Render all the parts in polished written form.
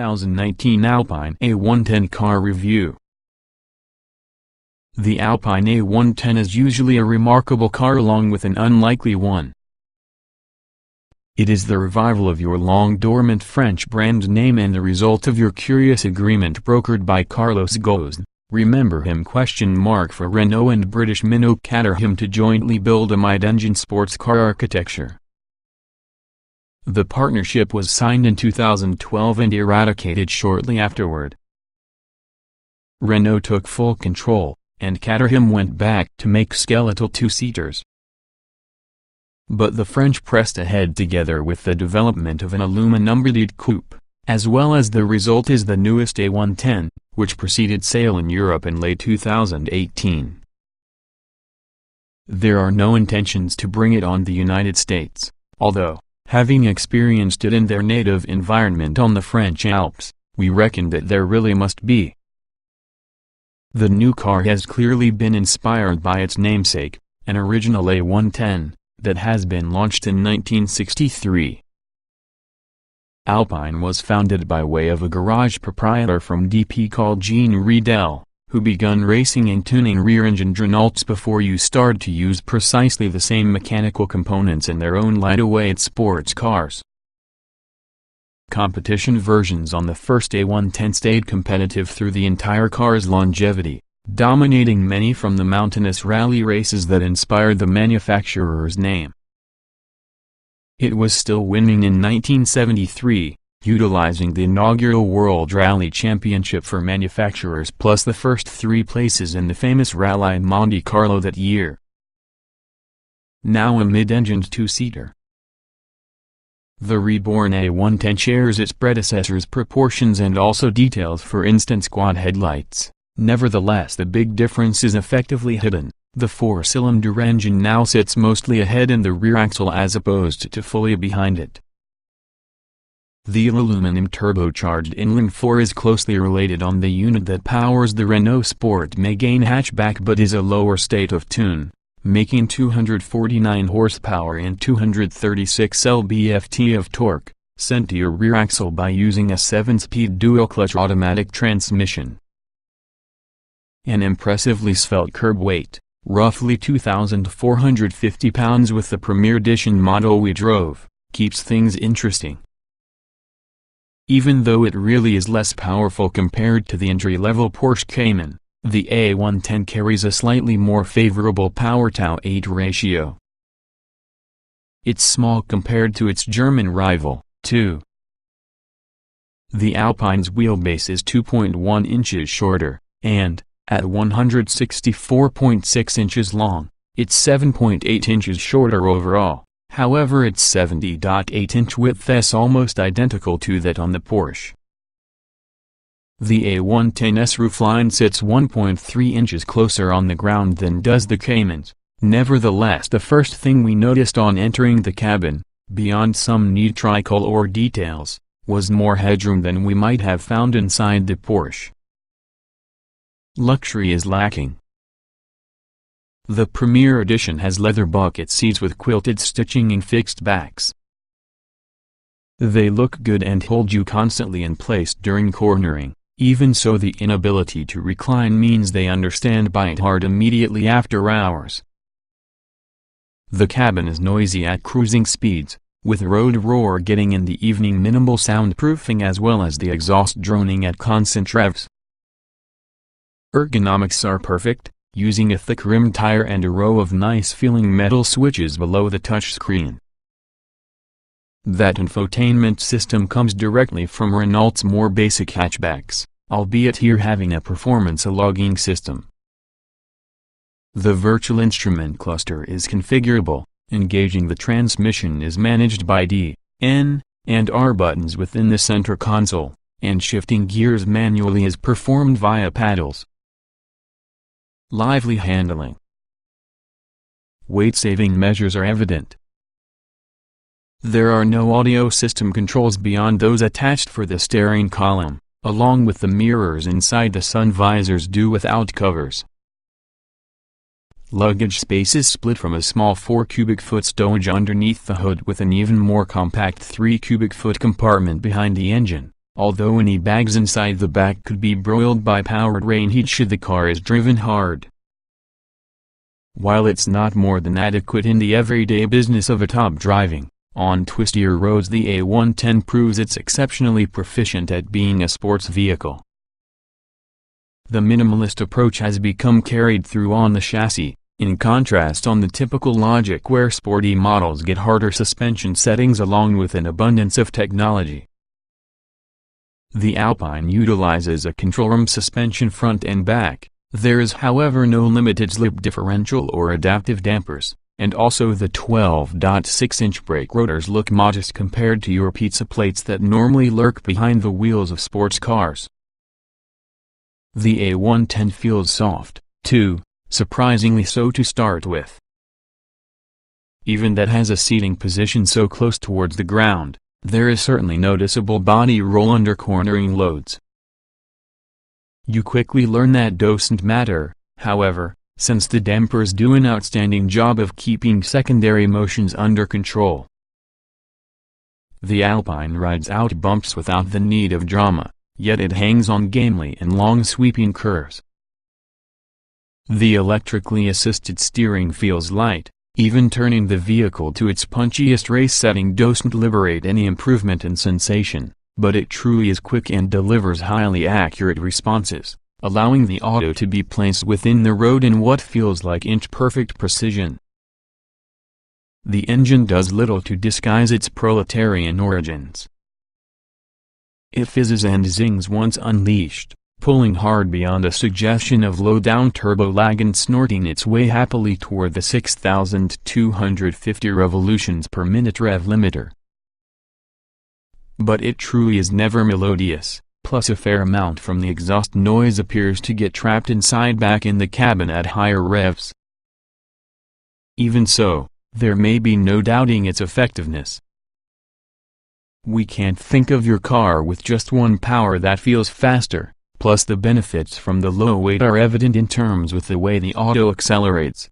2019 Alpine A110 car review. The Alpine A110 is usually a remarkable car along with an unlikely one. It is the revival of your long-dormant French brand name and the result of your curious agreement brokered by Carlos Ghosn, remember him? For Renault and British Minot Caterham to jointly build a mid-engine sports car architecture. The partnership was signed in 2012 and eradicated shortly afterward. Renault took full control, and Caterham went back to make skeletal two-seaters. But the French pressed ahead together with the development of an aluminum-bodied coupe, as well as the result is the newest A110, which preceded sale in Europe in late 2018. There are no intentions to bring it on the United States, although, having experienced it in their native environment on the French Alps, we reckon that there really must be. The new car has clearly been inspired by its namesake, an original A110, that has been launched in 1963. Alpine was founded by way of a garage proprietor from DP called Jean Riedel, who begun racing and tuning rear-engine Renaults before you started to use precisely the same mechanical components in their own lightweight sports cars. Competition versions on the first A110 stayed competitive through the entire car's longevity, dominating many from the mountainous rally races that inspired the manufacturer's name. It was still winning in 1973, utilizing the inaugural World Rally Championship for manufacturers plus the first 3 places in the famous Rally Monte Carlo that year. Now a mid-engined two-seater. The reborn A110 shares its predecessor's proportions and also details, for instance quad headlights. Nevertheless, the big difference is effectively hidden. The 4-cylinder engine now sits mostly ahead in the rear axle as opposed to fully behind it. The all-aluminum turbocharged inline-4 is closely related on the unit that powers the Renault Sport Megane hatchback but is a lower state of tune, making 249 horsepower and 236 lb-ft of torque, sent to your rear axle by using a 7-speed dual-clutch automatic transmission. An impressively svelte curb weight, roughly 2,450 pounds with the Première Edition model we drove, keeps things interesting. Even though it really is less powerful compared to the entry-level Porsche Cayman, the A110 carries a slightly more favorable power-to-weight ratio. It's small compared to its German rival, too. The Alpine's wheelbase is 2.1 inches shorter, and, at 164.6 inches long, it's 7.8 inches shorter overall. However, its 70.8-inch width is almost identical to that on the Porsche. The A110's roofline sits 1.3 inches closer on the ground than does the Cayman's. Nevertheless, the first thing we noticed on entering the cabin, beyond some neat tricolor details, was more headroom than we might have found inside the Porsche. Luxury is lacking. The Première Edition has leather bucket seats with quilted stitching and fixed backs. They look good and hold you constantly in place during cornering. Even so, the inability to recline means they understand bite hard immediately after hours. The cabin is noisy at cruising speeds, with road roar getting in the evening minimal soundproofing as well as the exhaust droning at constant revs. Ergonomics are perfect, using a thick rim tire and a row of nice-feeling metal switches below the touchscreen. That infotainment system comes directly from Renault's more basic hatchbacks, albeit here having a performance logging system. The virtual instrument cluster is configurable, engaging the transmission is managed by D, N, and R buttons within the center console, and shifting gears manually is performed via paddles. Lively handling. Weight-saving measures are evident. There are no audio system controls beyond those attached for the steering column, along with the mirrors inside the sun visors do without covers. Luggage space is split from a small 4 cubic foot stowage underneath the hood with an even more compact 3 cubic foot compartment behind the engine, although any bags inside the back could be broiled by powered rain heat should the car is driven hard. While it's not more than adequate in the everyday business of a top driving, on twistier roads the A110 proves it's exceptionally proficient at being a sports vehicle. The minimalist approach has become carried through on the chassis, in contrast on the typical logic where sporty models get harder suspension settings along with an abundance of technology. The Alpine utilizes a control-arm suspension front and back. There is however no limited slip differential or adaptive dampers, and also the 12.6-inch brake rotors look modest compared to your pizza plates that normally lurk behind the wheels of sports cars. The A110 feels soft, too, surprisingly so to start with. Even that has a seating position so close towards the ground, there is certainly noticeable body roll under cornering loads. You quickly learn that doesn't matter, however, since the dampers do an outstanding job of keeping secondary motions under control. The Alpine rides out bumps without the need of drama, yet it hangs on gamely in long sweeping curves. The electrically assisted steering feels light, even turning the vehicle to its punchiest race setting doesn't liberate any improvement in sensation, but it truly is quick and delivers highly accurate responses, allowing the auto to be placed within the road in what feels like inch-perfect precision. The engine does little to disguise its proletarian origins. It fizzes and zings once unleashed, pulling hard beyond a suggestion of low-down turbo lag and snorting its way happily toward the 6,250 revolutions per minute rev limiter. But it truly is never melodious, plus a fair amount from the exhaust noise appears to get trapped inside back in the cabin at higher revs. Even so, there may be no doubting its effectiveness. We can't think of your car with just one power that feels faster, plus the benefits from the low weight are evident in terms with the way the auto accelerates.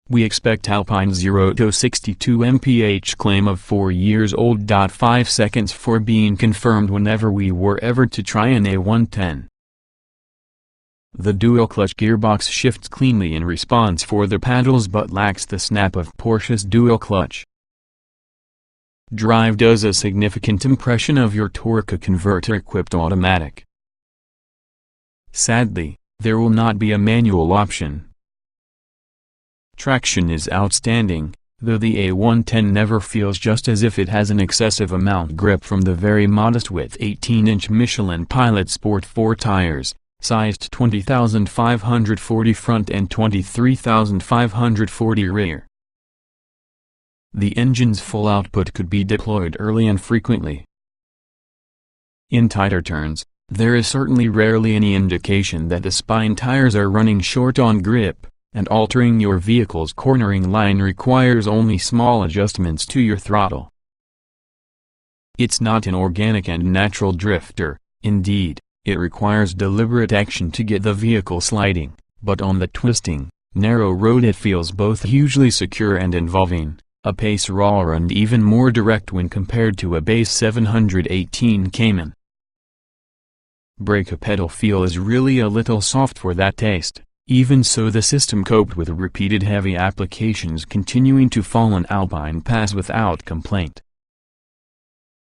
We expect Alpine's 0 to 62 mph claim of 4 years old. 5 seconds for being confirmed whenever we were ever to try an A110. The dual-clutch gearbox shifts cleanly in response for the paddles but lacks the snap of Porsche's dual-clutch. Drive does a significant impression of your torque converter-equipped automatic. Sadly, there will not be a manual option. Traction is outstanding, though the A110 never feels just as if it has an excessive amount grip from the very modest width 18-inch Michelin Pilot Sport 4 tires, sized 20,540 front and 23,540 rear. The engine's full output could be deployed early and frequently. In tighter turns, there is certainly rarely any indication that the spine tires are running short on grip, and altering your vehicle's cornering line requires only small adjustments to your throttle. It's not an organic and natural drifter, indeed, it requires deliberate action to get the vehicle sliding, but on the twisting, narrow road it feels both hugely secure and involving, a pace rawer and even more direct when compared to a base 718 Cayman. Brake pedal feel is really a little soft for that taste, even so the system coped with repeated heavy applications continuing to fall an Alpine pass without complaint.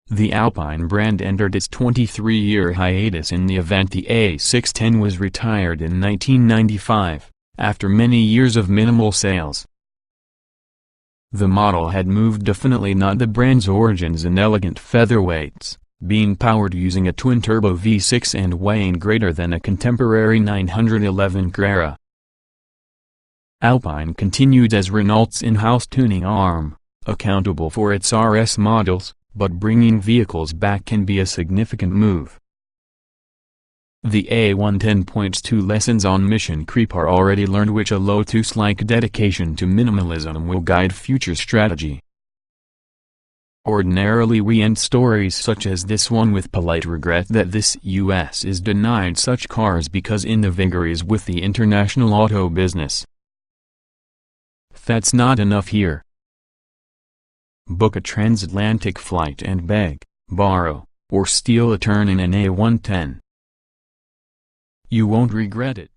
The Alpine brand entered its 23-year hiatus in the event the A610 was retired in 1995, after many years of minimal sales. The model had moved definitely not the brand's origins in elegant featherweights, being powered using a twin-turbo V6 and weighing greater than a contemporary 911 Carrera. Alpine continued as Renault's in-house tuning arm, accountable for its RS models, but bringing vehicles back can be a significant move. The A110 points to lessons on mission creep are already learned, which a Lotus-like dedication to minimalism will guide future strategy. Ordinarily we end stories such as this one with polite regret that this US is denied such cars because in the vagaries with the international auto business. That's not enough here. Book a transatlantic flight and beg, borrow, or steal a turn in an A110. You won't regret it.